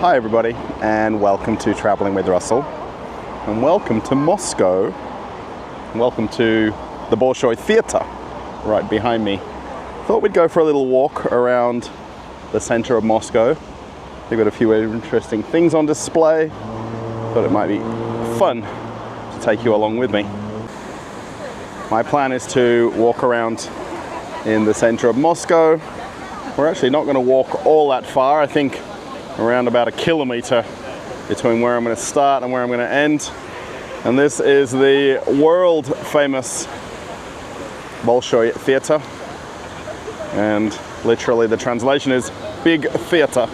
Hi everybody, and welcome to Traveling with Russell, and welcome to Moscow, and welcome to the Bolshoi Theatre right behind me. Thought we'd go for a little walk around the center of Moscow. They've got a few interesting things on display. Thought it might be fun to take you along with me. My plan is to walk around in the center of Moscow. We're actually not going to walk all that far. I think around about a kilometer between where I'm going to start and where I'm going to end. And this is the world famous Bolshoi Theatre. And literally the translation is Big Theatre.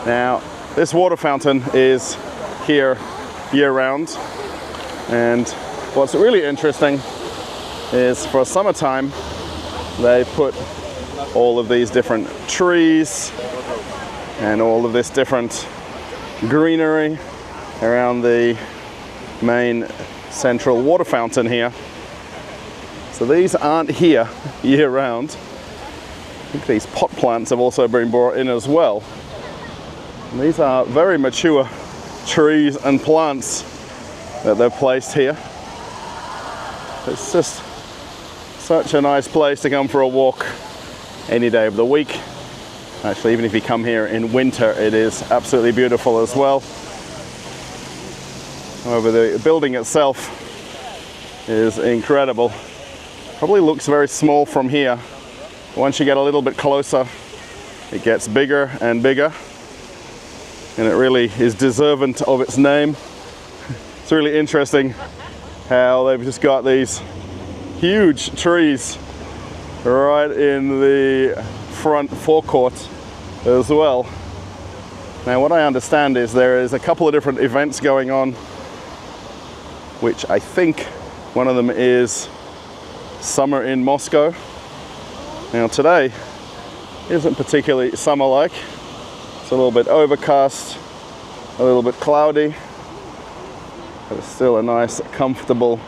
Now, this water fountain is here year-round. And what's really interesting is for summertime, they put all of these different trees and all of this different greenery around the main central water fountain here. So these aren't here year-round. I think these pot plants have also been brought in as well. And these are very mature trees and plants that they've placed here. It's just such a nice place to come for a walk any day of the week. Actually, even if you come here in winter, it is absolutely beautiful as well. However, the building itself is incredible. Probably looks very small from here. Once you get a little bit closer, it gets bigger and bigger. And it really is deserving of its name. It's really interesting how they've just got these huge trees right in the front forecourt as well. Now, what I understand is there is a couple of different events going on, which I think one of them is Summer in Moscow. Now, today isn't particularly summer-like. It's a little bit overcast, a little bit cloudy, but it's still a nice, comfortable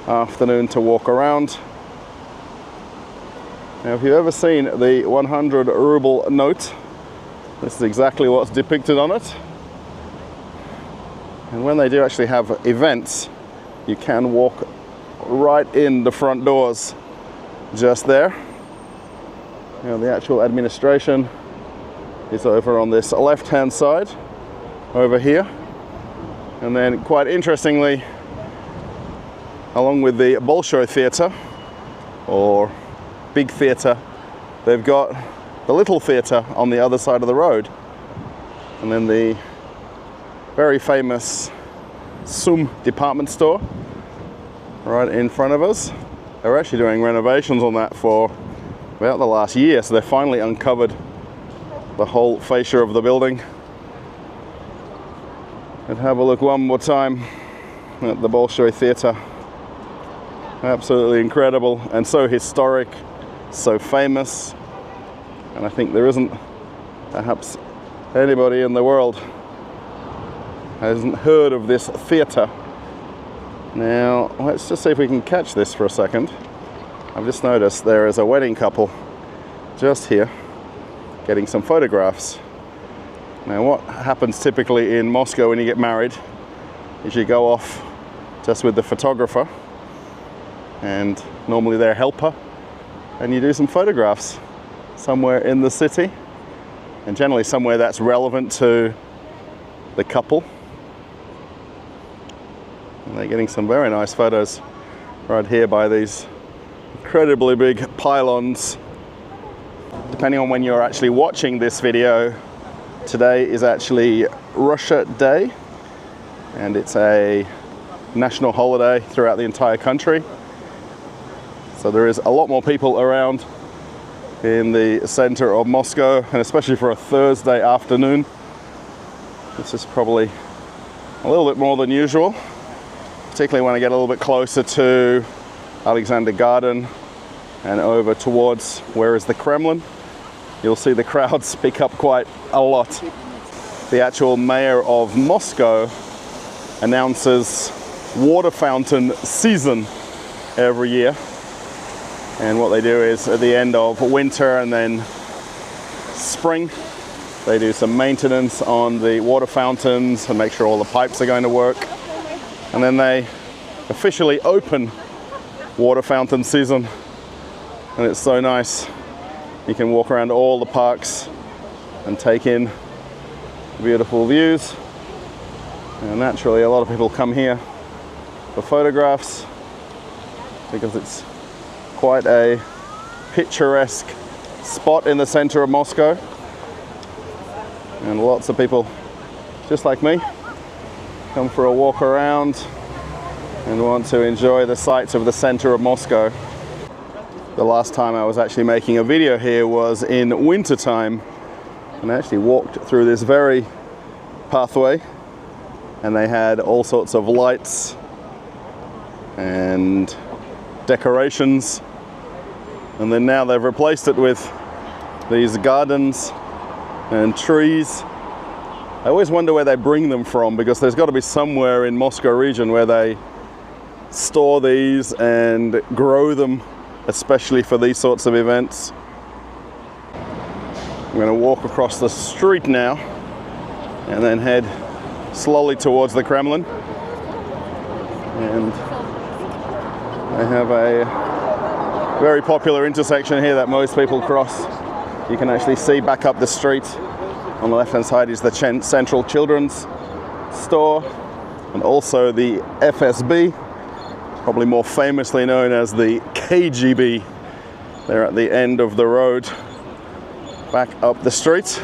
afternoon to walk around. Now, if you've ever seen the 100 ruble note, this is exactly what's depicted on it. And when they do actually have events, you can walk right in the front doors just there. Now, the actual administration is over on this left-hand side, over here. And then, quite interestingly, along with the Bolshoi Theatre, or Big Theatre, they've got the Little Theatre on the other side of the road. And then the very famous Sum department store right in front of us. They were actually doing renovations on that for about the last year, so they finally uncovered the whole fascia of the building. And have a look one more time at the Bolshoi Theatre. Absolutely incredible and so historic, so famous. And I think there isn't perhaps anybody in the world hasn't heard of this theatre. Now, let's just see if we can catch this for a second. I've just noticed there is a wedding couple just here getting some photographs. Now, what happens typically in Moscow when you get married is you go off just with the photographer and normally their helper, and you do some photographs somewhere in the city, and generally somewhere that's relevant to the couple. And they're getting some very nice photos right here by these incredibly big pylons. Depending on when you're actually watching this video, today is actually Russia Day, and it's a national holiday throughout the entire country. So there is a lot more people around in the center of Moscow, and especially for a Thursday afternoon. This is probably a little bit more than usual, particularly when I get a little bit closer to Alexander Garden and over towards where is the Kremlin. You'll see the crowds pick up quite a lot. The actual mayor of Moscow announces water fountain season every year. And what they do is at the end of winter and then spring, They do some maintenance on the water fountains and make sure all the pipes are going to work. And then they officially open water fountain season. And it's so nice. You can walk around all the parks and take in beautiful views. And naturally, a lot of people come here for photographs because it's quite a picturesque spot in the center of Moscow. And lots of people, just like me, come for a walk around and want to enjoy the sights of the center of Moscow. The last time I was actually making a video here was in winter time, and I actually walked through this very pathway, and they had all sorts of lights and decorations, and then now they've replaced it with these gardens and trees. I always wonder where they bring them from, because there's got to be somewhere in Moscow region where they store these and grow them, especially for these sorts of events. I'm going to walk across the street now and then head slowly towards the Kremlin. And I have a very popular intersection here that most people cross. You can actually see back up the street. On the left hand side is the Central Children's Store, and also the FSB, probably more famously known as the KGB. They're at the end of the road back up the street.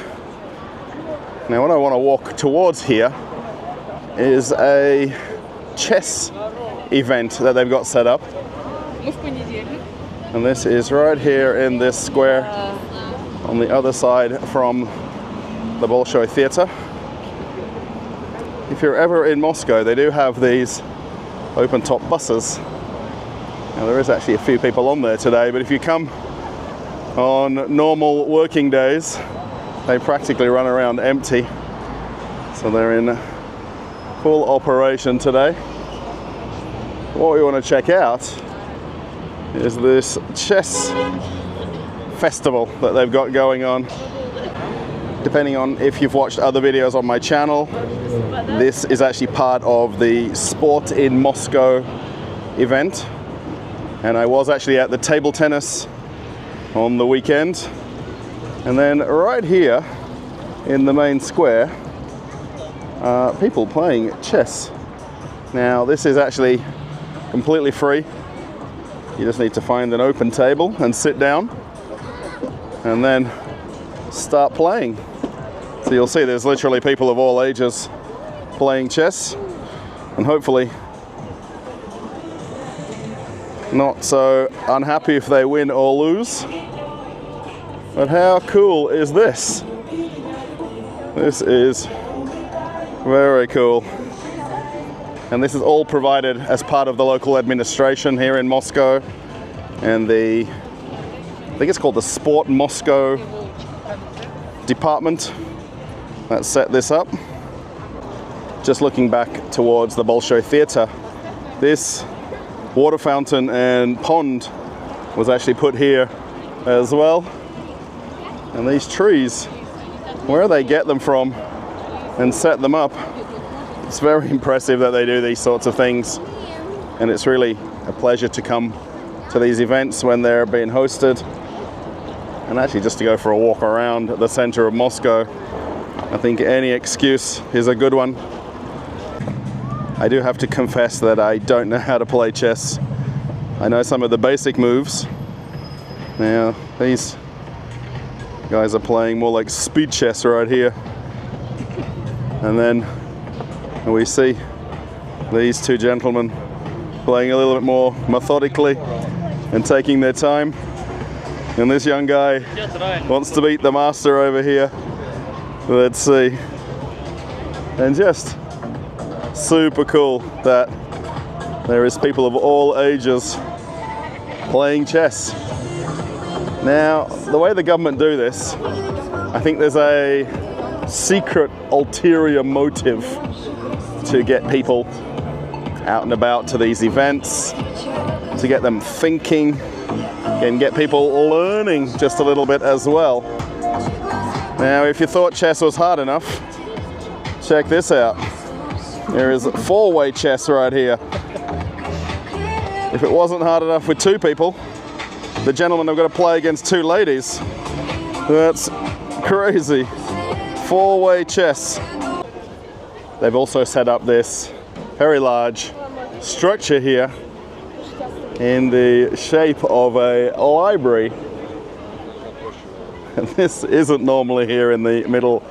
Now what I want to walk towards here is a chess event that they've got set up. And this is right here in this square on the other side from the Bolshoi Theatre. If you're ever in Moscow, they do have these open-top buses. Now there is actually a few people on there today, but if you come on normal working days, they practically run around empty. So they're in full operation today. What we want to check out is this chess festival that they've got going on. Depending on if you've watched other videos on my channel, this is actually part of the Sport in Moscow event. And I was actually at the table tennis on the weekend. And then right here in the main square, people playing chess. Now this is actually completely free. You just need to find an open table and sit down and then start playing. So you'll see there's literally people of all ages playing chess, and hopefully not so unhappy if they win or lose. But how cool is this? This is very cool. And this is all provided as part of the local administration here in Moscow, and I think it's called the Sport Moscow department that set this up. Just looking back towards the Bolshoi Theatre, this water fountain and pond was actually put here as well. And these trees, where they get them from and set them up, it's very impressive that they do these sorts of things. And it's really a pleasure to come to these events when they're being hosted, and actually just to go for a walk around the center of Moscow. I think any excuse is a good one. I do have to confess that I don't know how to play chess. I know some of the basic moves. Now, these guys are playing more like speed chess right here. And then we see these two gentlemen playing a little bit more methodically and taking their time. And this young guy wants to beat the master over here. Let's see. And just super cool that there is people of all ages playing chess. Now, the way the government do this, I think there's a secret ulterior motive to get people out and about to these events, to get them thinking and get people learning just a little bit as well. Now, if you thought chess was hard enough, check this out. There is four-way chess right here. If it wasn't hard enough with two people, the gentlemen have got to play against two ladies. That's crazy. Four-way chess. They've also set up this very large structure here in the shape of a library. And this isn't normally here in the middle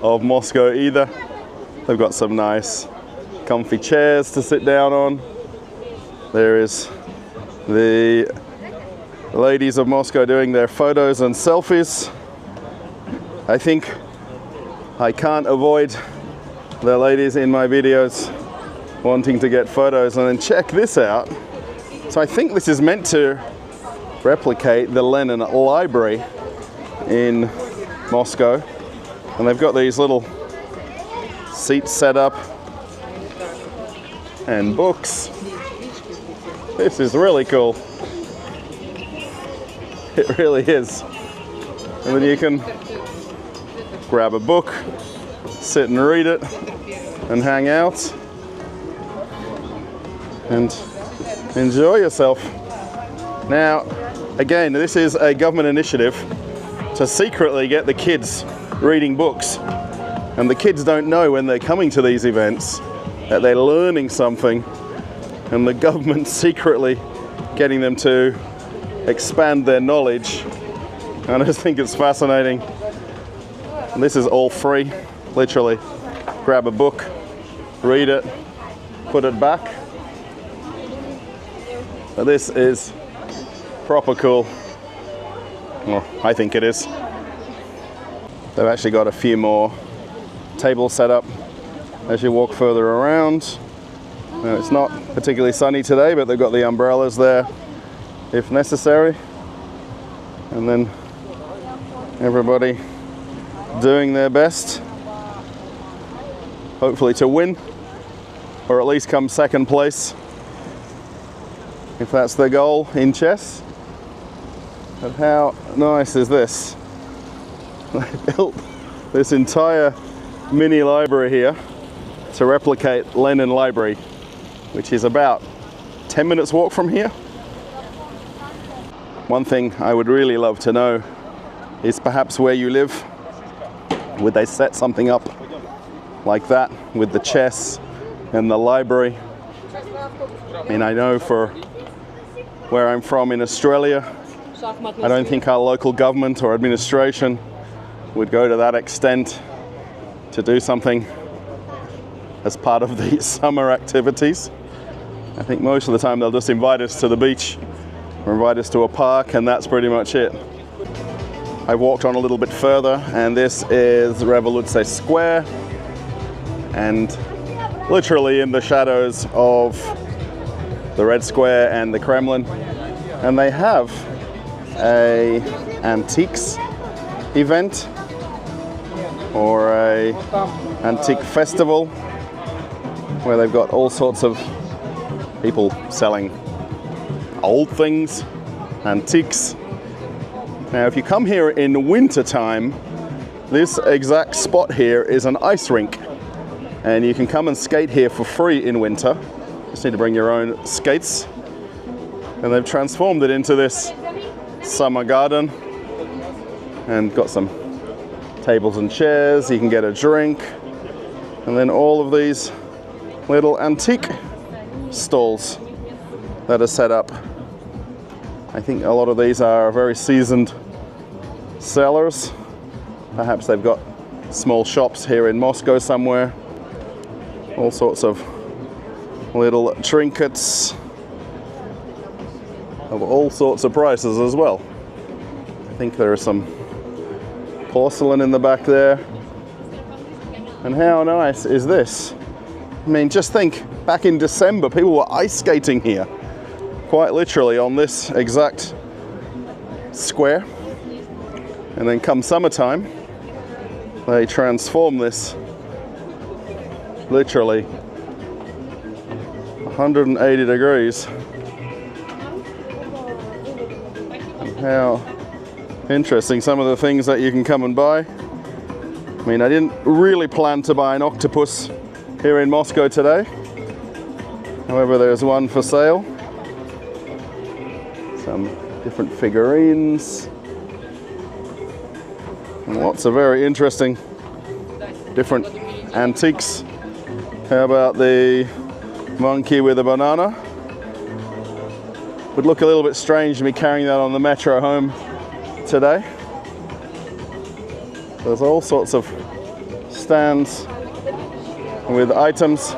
of Moscow either. They've got some nice comfy chairs to sit down on. There is the ladies of Moscow doing their photos and selfies. I think I can't avoid the ladies in my videos wanting to get photos. And then check this out. So I think this is meant to replicate the Lenin Library in Moscow. And they've got these little seats set up and books. This is really cool. It really is. And then you can grab a book, sit and read it, and hang out and enjoy yourself. Now, again, this is a government initiative to secretly get the kids reading books. And the kids don't know when they're coming to these events that they're learning something, and the government secretly getting them to expand their knowledge. And I just think it's fascinating. And this is all free, literally. Grab a book, read it, put it back. But this is proper cool. Well, I think it is. They've actually got a few more tables set up as you walk further around. Now, it's not particularly sunny today, but they've got the umbrellas there if necessary. And then everybody doing their best, hopefully to win, or at least come second place, if that's their goal in chess. But how nice is this? They built this entire mini library here to replicate Lenin Library, which is about 10 minutes walk from here. One thing I would really love to know is perhaps where you live. Would they set something up like that with the chess and the library? I mean, I know for where I'm from in Australia, I don't think our local government or administration would go to that extent to do something as part of the summer activities. I think most of the time they'll just invite us to the beach or invite us to a park, and that's pretty much it. I walked on a little bit further, and this is Revolution Square, and literally in the shadows of the Red Square and the Kremlin. And they have a antiques event or a antique festival where they've got all sorts of people selling old things, antiques. Now, if you come here in winter time, this exact spot here is an ice rink, and you can come and skate here for free in winter. Just need to bring your own skates. And they've transformed it into this summer garden and got some tables and chairs. You can get a drink, and then all of these little antique stalls that are set up. I think a lot of these are very seasoned sellers. Perhaps they've got small shops here in Moscow somewhere. All sorts of little trinkets of all sorts of prices as well. I think there is some porcelain in the back there. And how nice is this? I mean, just think, back in December, people were ice skating here, quite literally on this exact square. And then come summertime, they transform this literally 180 degrees. And how interesting, some of the things that you can come and buy. I mean, I didn't really plan to buy an octopus here in Moscow today. However, there's one for sale. Some different figurines. And lots of very interesting different antiques. How about the monkey with a banana? Would look a little bit strange to me carrying that on the metro home today. There's all sorts of stands with items.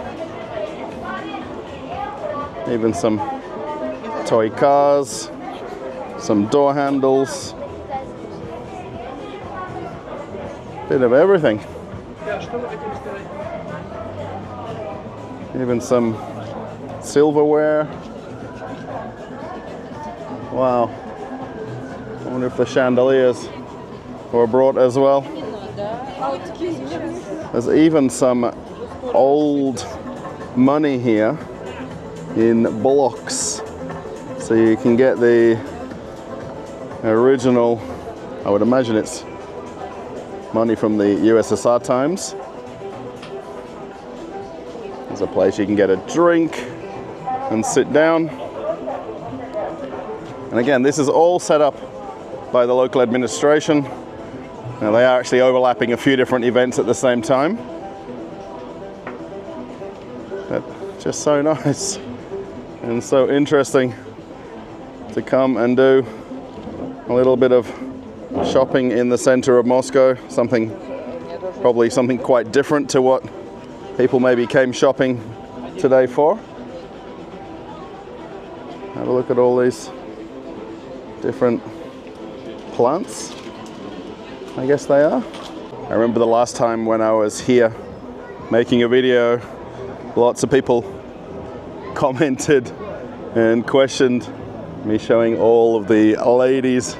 Even some toy cars, some door handles. Bit of everything. Even some silverware. Wow. I wonder if the chandeliers were brought as well. There's even some old money here in blocks. So you can get the original, I would imagine it's money from the USSR times. There's a place you can get a drink and sit down. And again, this is all set up by the local administration. Now they are actually overlapping a few different events at the same time. But just so nice and so interesting to come and do a little bit of shopping in the center of Moscow. Probably something quite different to what people maybe came shopping today for. Have a look at all these different plants, I guess they are. I remember the last time when I was here making a video, lots of people commented and questioned me showing all of the ladies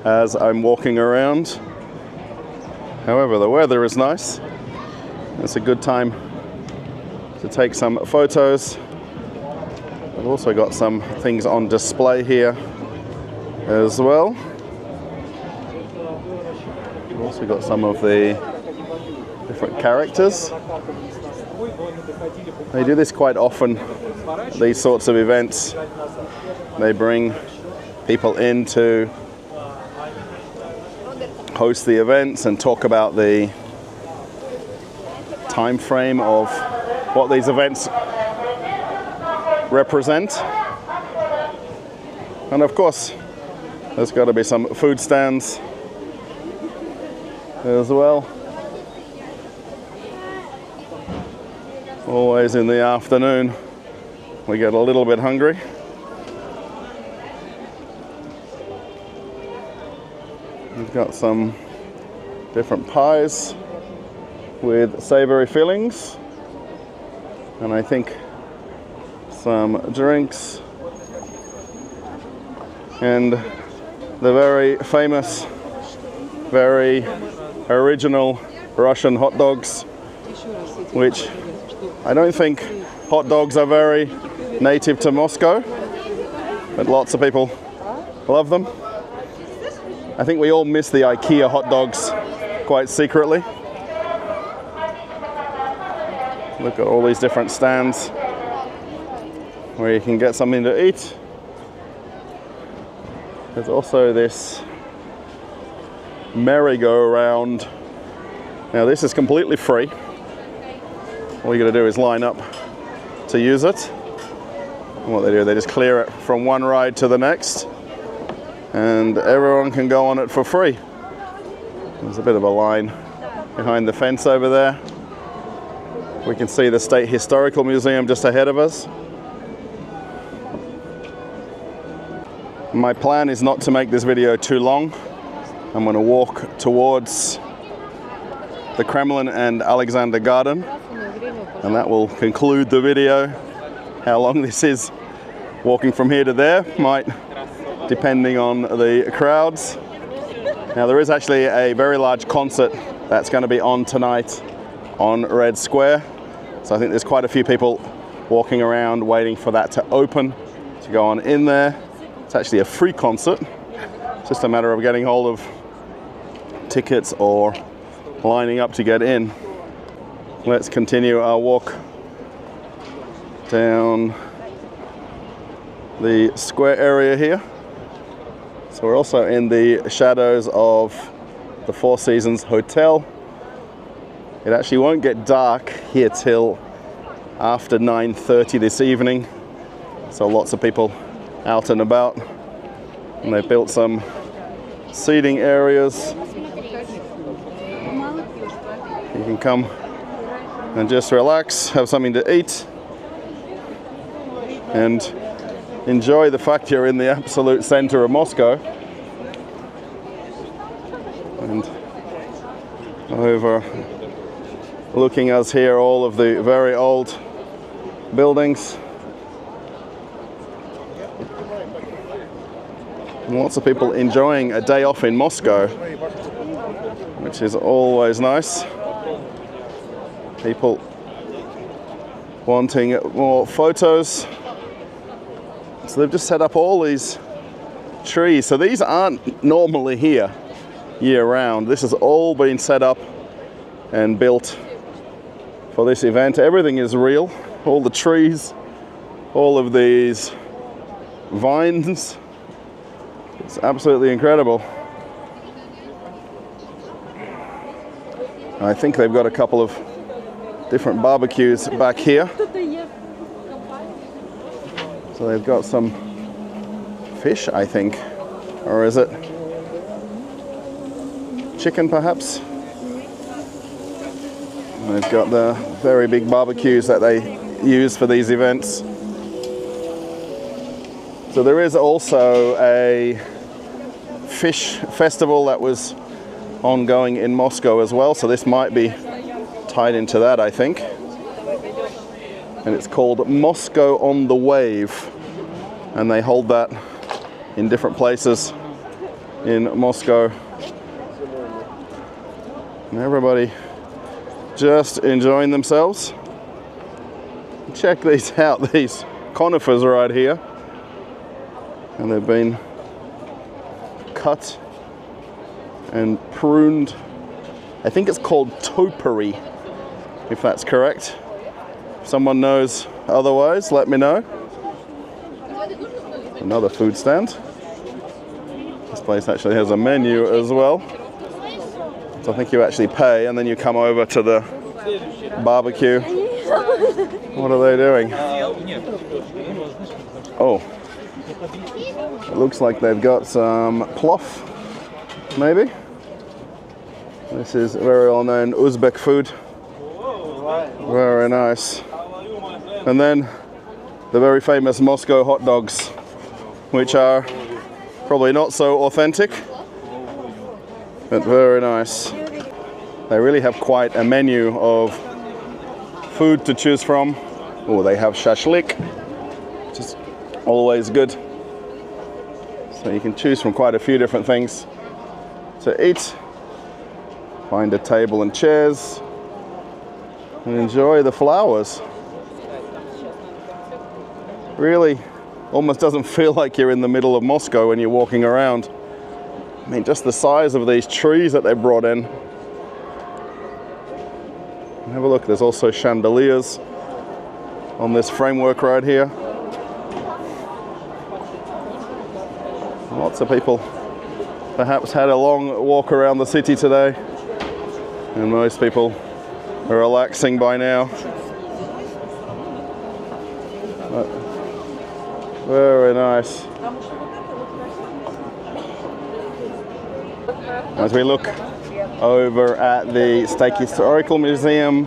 as I'm walking around. However, the weather is nice. It's a good time to take some photos. I've also got some things on display here as well. We've also got some of the different characters. They do this quite often, these sorts of events. They bring people in to host the events and talk about the time frame of what these events represent. And of course, there's got to be some food stands as well. Always in the afternoon, we get a little bit hungry. We've got some different pies with savory fillings, and I think some drinks, and the very famous, very original Russian hot dogs, which I don't think hot dogs are very native to Moscow, but lots of people love them. I think we all miss the IKEA hot dogs quite secretly. Look at all these different stands where you can get something to eat. There's also this merry-go-round. Now this is completely free. All you got to do is line up to use it. And what they do, they just clear it from one ride to the next, and everyone can go on it for free. There's a bit of a line behind the fence over there. We can see the State Historical Museum just ahead of us. My plan is not to make this video too long. I'm going to walk towards the Kremlin and Alexander Garden, and that will conclude the video. How long this is walking from here to there might, depending on the crowds. Now there is actually a very large concert that's going to be on tonight on Red Square. So I think there's quite a few people walking around waiting for that to open, to go on in there. It's actually a free concert. It's just a matter of getting hold of tickets or lining up to get in. Let's continue our walk down the square area here. So we're also in the shadows of the Four Seasons Hotel. It actually won't get dark here till after 9:30 this evening. So lots of people out and about. And they've built some seating areas. You can come and just relax, have something to eat, and enjoy the fact you're in the absolute center of Moscow. And overlooking us here, all of the very old buildings. And lots of people enjoying a day off in Moscow, which is always nice. People wanting more photos. So they've just set up all these trees. So these aren't normally here year round. This has all been set up and built for this event. Everything is real. All the trees, all of these vines. It's absolutely incredible. I think they've got a couple of different barbecues back here. So they've got some fish, I think, or is it chicken perhaps? And they've got the very big barbecues that they use for these events. So there is also a fish festival that was ongoing in Moscow as well. So this might be tied into that, I think. And it's called Moscow on the Wave. And they hold that in different places in Moscow. And everybody just enjoying themselves. Check these out, these conifers right here. And they've been cut and pruned. I think it's called topiary, if that's correct. If someone knows otherwise, let me know. Another food stand. This place actually has a menu as well. So I think you actually pay and then you come over to the barbecue. What are they doing? Oh, it looks like they've got some plof, maybe. This is very well-known Uzbek food. Very nice. And then the very famous Moscow hot dogs, which are probably not so authentic, but very nice. They really have quite a menu of food to choose from. Oh, they have shashlik, which is always good. So you can choose from quite a few different things to eat. Find a table and chairs and enjoy the flowers. Really almost doesn't feel like you're in the middle of Moscow when you're walking around. I mean, just the size of these trees that they brought in. Have a look, there's also chandeliers on this framework right here. Lots of people perhaps had a long walk around the city today, and most people are relaxing by now. But very nice. As we look over at the State Historical Museum,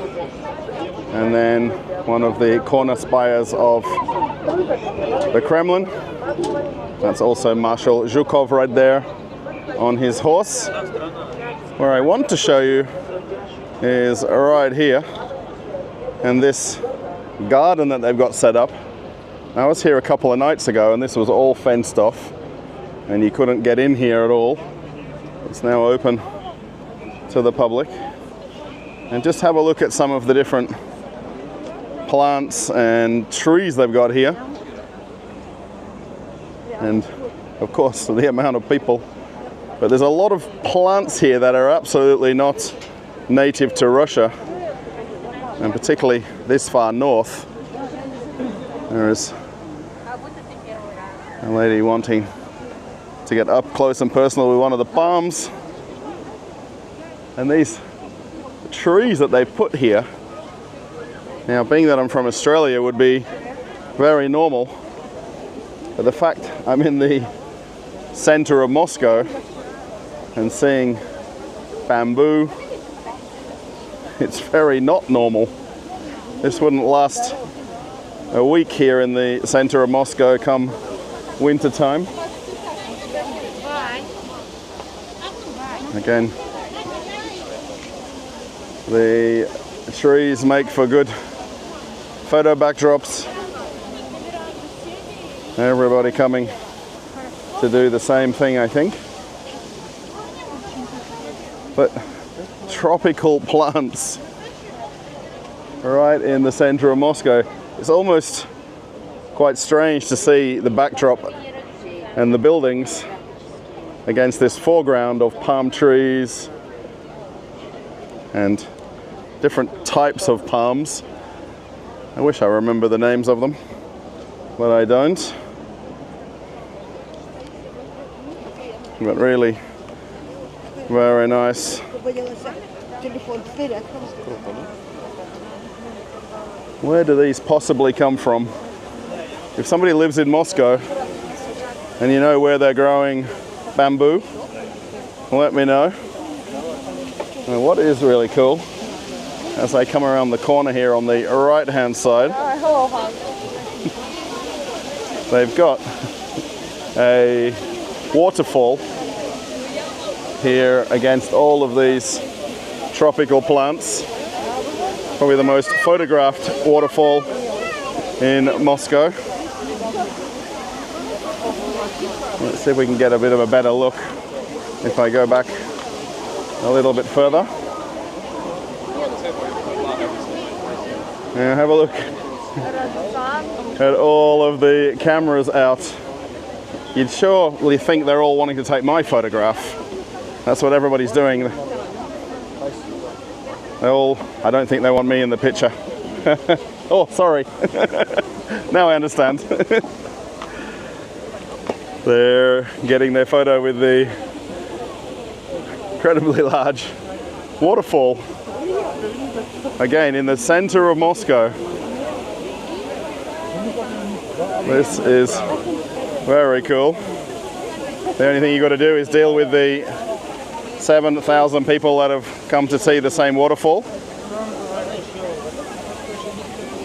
and then one of the corner spires of the Kremlin. That's also Marshal Zhukov right there on his horse. Where I want to show you is right here, and this garden that they've got set up. I was here a couple of nights ago and this was all fenced off and you couldn't get in here at all. It's now open to the public. And just have a look at some of the different plants and trees they've got here. And of course the amount of people. But there's a lot of plants here that are absolutely not native to Russia, and particularly this far north. There is a lady wanting to get up close and personal with one of the palms. And these trees that they put here, now being that I'm from Australia, would be very normal. But the fact I'm in the center of Moscow and seeing bamboo, it's very not normal. This wouldn't last a week here in the center of Moscow come winter time. Again, the trees make for good photo backdrops. Everybody coming to do the same thing, I think. But tropical plants right in the center of Moscow. It's almost quite strange to see the backdrop and the buildings against this foreground of palm trees and different types of palms. I wish I remember the names of them, but I don't. But really very nice. Where do these possibly come from? If somebody lives in Moscow and you know where they're growing bamboo, let me know. And what is really cool, as I come around the corner here on the right hand side, they've got a waterfall here against all of these tropical plants. Probably the most photographed waterfall in Moscow. Let's see if we can get a bit of a better look if I go back a little bit further. And have a look at all of the cameras out. You'd surely think they're all wanting to take my photograph. That's what everybody's doing. I don't think they want me in the picture. Oh, sorry. Now I understand. They're getting their photo with the incredibly large waterfall. Again, in the center of Moscow. This is very cool. The only thing you've got to do is deal with the 7,000 people that have come to see the same waterfall.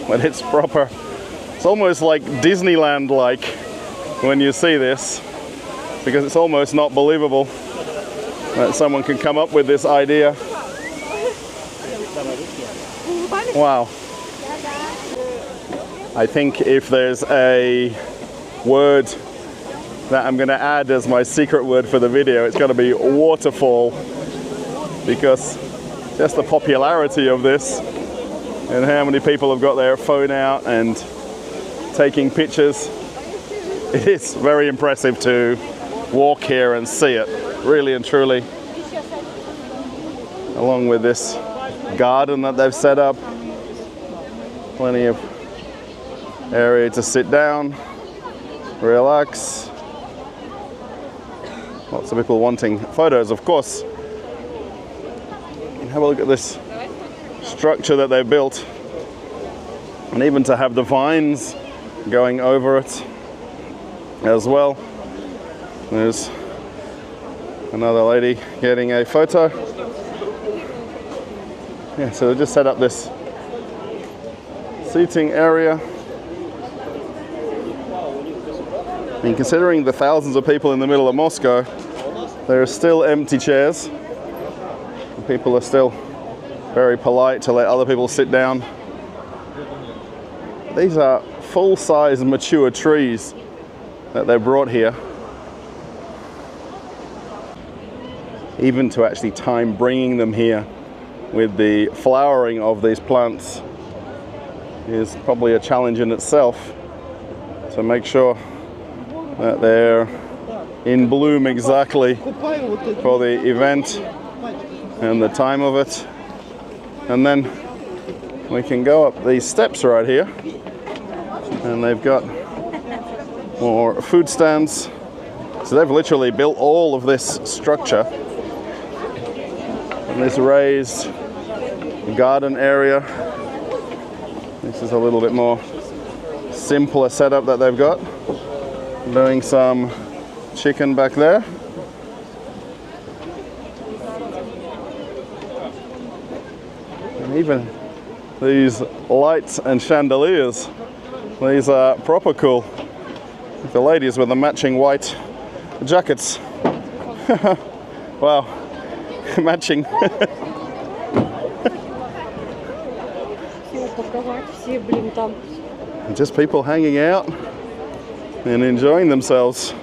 But it's proper. It's almost like Disneyland-like when you see this, because it's almost not believable that someone can come up with this idea. Wow. I think if there's a word that I'm going to add as my secret word for the video, it's going to be waterfall, because just the popularity of this and how many people have got their phone out and taking pictures. It is very impressive to walk here and see it, really and truly. Along with this garden that they've set up, plenty of area to sit down, relax. Lots of people wanting photos, of course. And have a look at this structure that they've built, and even to have the vines going over it as well. There's another lady getting a photo. Yeah, so they just set up this seating area. And considering the thousands of people in the middle of Moscow, there are still empty chairs. People are still very polite to let other people sit down. These are full-size mature trees that they brought here. Even to actually time bringing them here with the flowering of these plants is probably a challenge in itself. So make sure that they're in bloom exactly for the event and the time of it. and then we can go up these steps right here, and they've got more food stands. So they've literally built all of this structure and this raised garden area. This is a little bit more simpler setup that they've got. Doing some chicken back there. And even these lights and chandeliers, these are proper cool. The ladies with the matching white jackets. Wow, matching. Just people hanging out and enjoying themselves.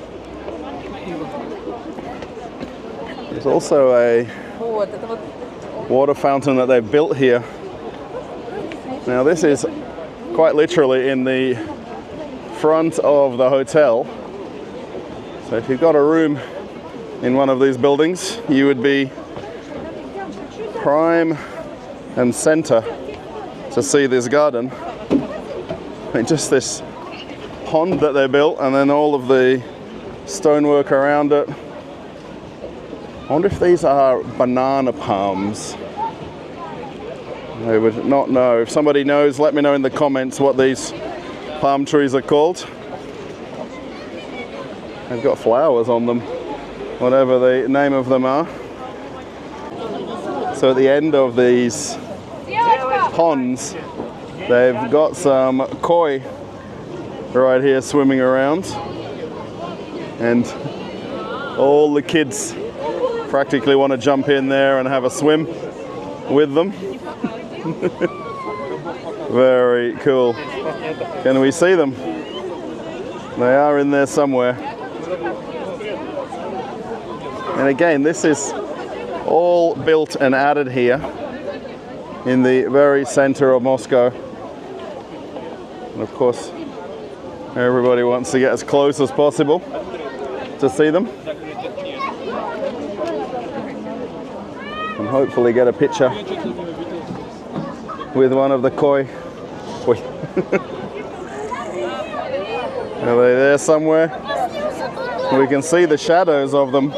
There's also a water fountain that they've built here. Now this is quite literally in the front of the hotel. So if you've got a room in one of these buildings, you would be prime and center to see this garden. And just this pond that they built, and then all of the stonework around it. I wonder if these are banana palms. I would not know. If somebody knows, let me know in the comments what these palm trees are called. They've got flowers on them, whatever the name of them are. So at the end of these ponds, they've got some koi right here swimming around, and all the kids practically want to jump in there and have a swim with them. Very cool. Can we see them? They are in there somewhere. And again, this is all built and added here in the very center of Moscow. And of course, everybody wants to get as close as possible to see them. And hopefully get a picture with one of the koi. Are they there somewhere? We can see the shadows of them.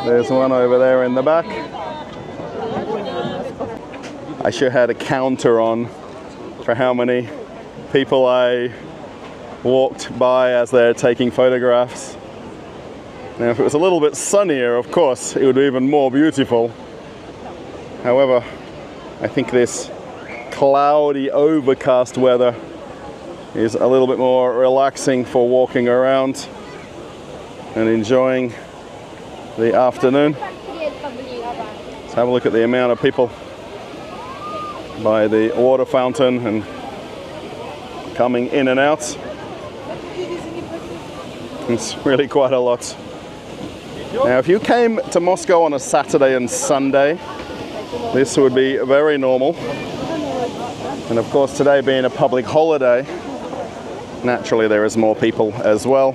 There's one over there in the back. I should have had a counter on for how many people I walked by as they're taking photographs. Now, if it was a little bit sunnier, of course, it would be even more beautiful. However, I think this cloudy, overcast weather is a little bit more relaxing for walking around and enjoying the afternoon. Let's have a look at the amount of people by the water fountain and coming in and out. It's really quite a lot. Now, if you came to Moscow on a Saturday and Sunday, this would be very normal. And of course, today being a public holiday, naturally there is more people as well.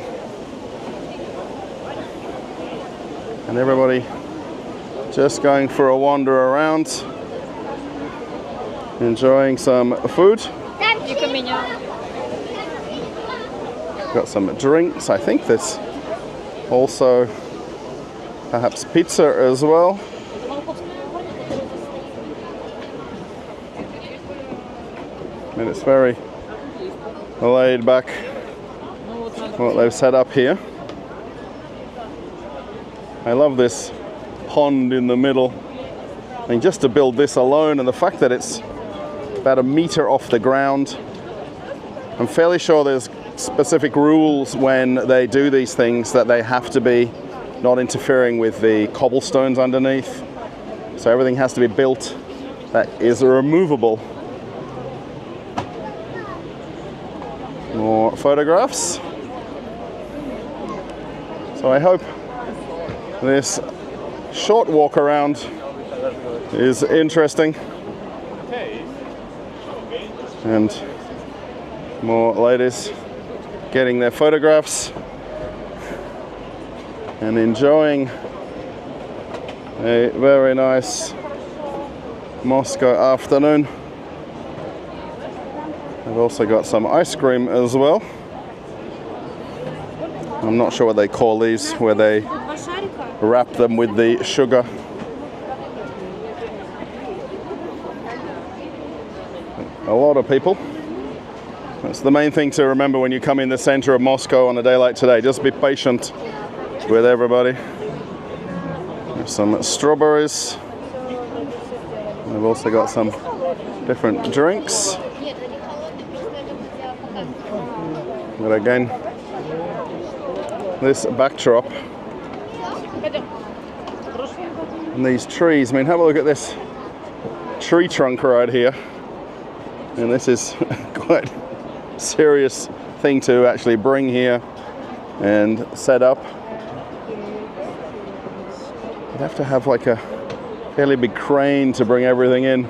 And everybody just going for a wander around, enjoying some food. Got some drinks. I think there's also perhaps pizza as well. And it's very laid back what they've set up here. I love this pond in the middle. I mean, just to build this alone, and the fact that it's about a meter off the ground. I'm fairly sure there's specific rules when they do these things, that they have to be not interfering with the cobblestones underneath. So everything has to be built that is removable. More photographs. So I hope this short walk around is interesting. And more ladies getting their photographs and enjoying a very nice Moscow afternoon. They've also got some ice cream as well. I'm not sure what they call these, where they wrap them with the sugar. A lot of people. That's the main thing to remember when you come in the center of Moscow on a day like today. Just be patient with everybody. There's some strawberries. They've also got some different drinks. But again, this backdrop and these trees, I mean, have a look at this tree trunk right here. And this is quite a serious thing to actually bring here and set up. You'd have to have like a fairly big crane to bring everything in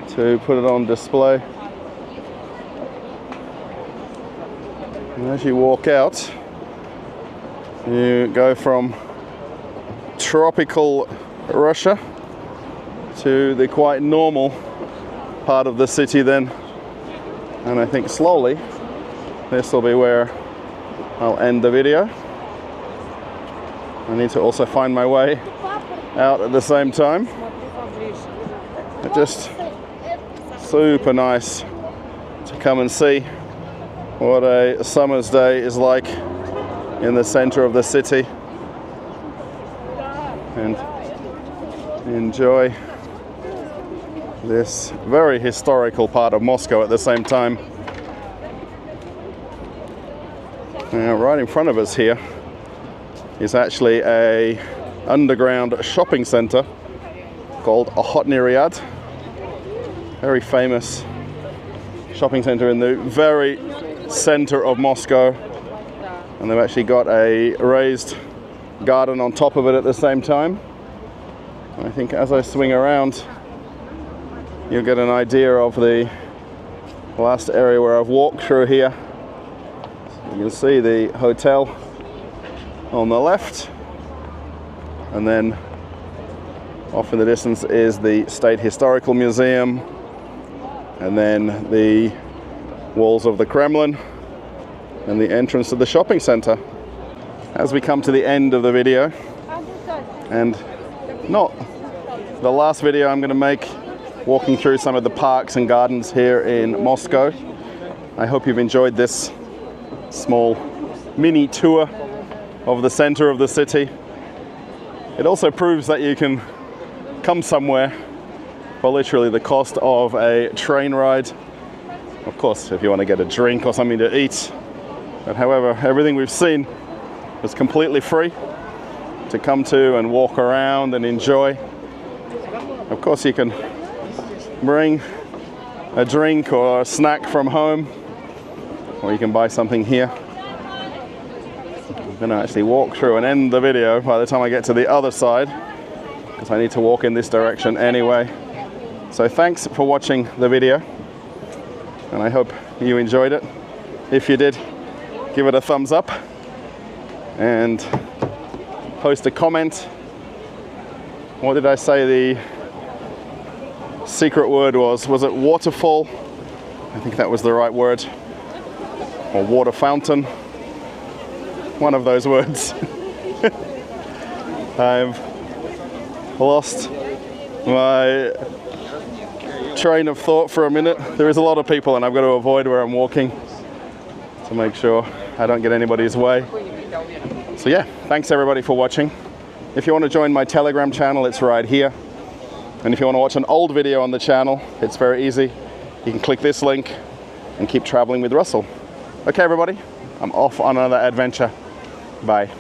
to put it on display. And as you walk out, you go from tropical Russia to the quite normal part of the city then. And I think slowly this will be where I'll end the video. I need to also find my way out at the same time. It's just super nice to come and see what a summer's day is like in the center of the city and enjoy this very historical part of Moscow at the same time. Now, right in front of us here is actually a underground shopping center called Ochotny Ryad. Very famous shopping center in the very center of Moscow, and they've actually got a raised garden on top of it at the same time. And I think as I swing around, you'll get an idea of the last area where I've walked through here. So you can see the hotel on the left, and then off in the distance is the State Historical Museum, and then the walls of the Kremlin and the entrance to the shopping center. As we come to the end of the video, and not the last video I'm going to make walking through some of the parks and gardens here in Moscow, I hope you've enjoyed this small mini tour of the center of the city. It also proves that you can come somewhere for literally the cost of a train ride. Of course, if you want to get a drink or something to eat. But however, everything we've seen is completely free to come to and walk around and enjoy. Of course, you can bring a drink or a snack from home, or you can buy something here. I'm going to actually walk through and end the video by the time I get to the other side, because I need to walk in this direction anyway. So thanks for watching the video, and I hope you enjoyed it. If you did, give it a thumbs up and post a comment. What did I say the secret word was? Was it waterfall? I think that was the right word. Or water fountain. One of those words. I've lost my train of thought for a minute. There is a lot of people and I've got to avoid where I'm walking to make sure I don't get anybody's way. So yeah, thanks everybody for watching. If you want to join my Telegram channel, it's right here. And if you want to watch an old video on the channel, it's very easy. You can click this link and keep traveling with Russell. Okay everybody, I'm off on another adventure. Bye.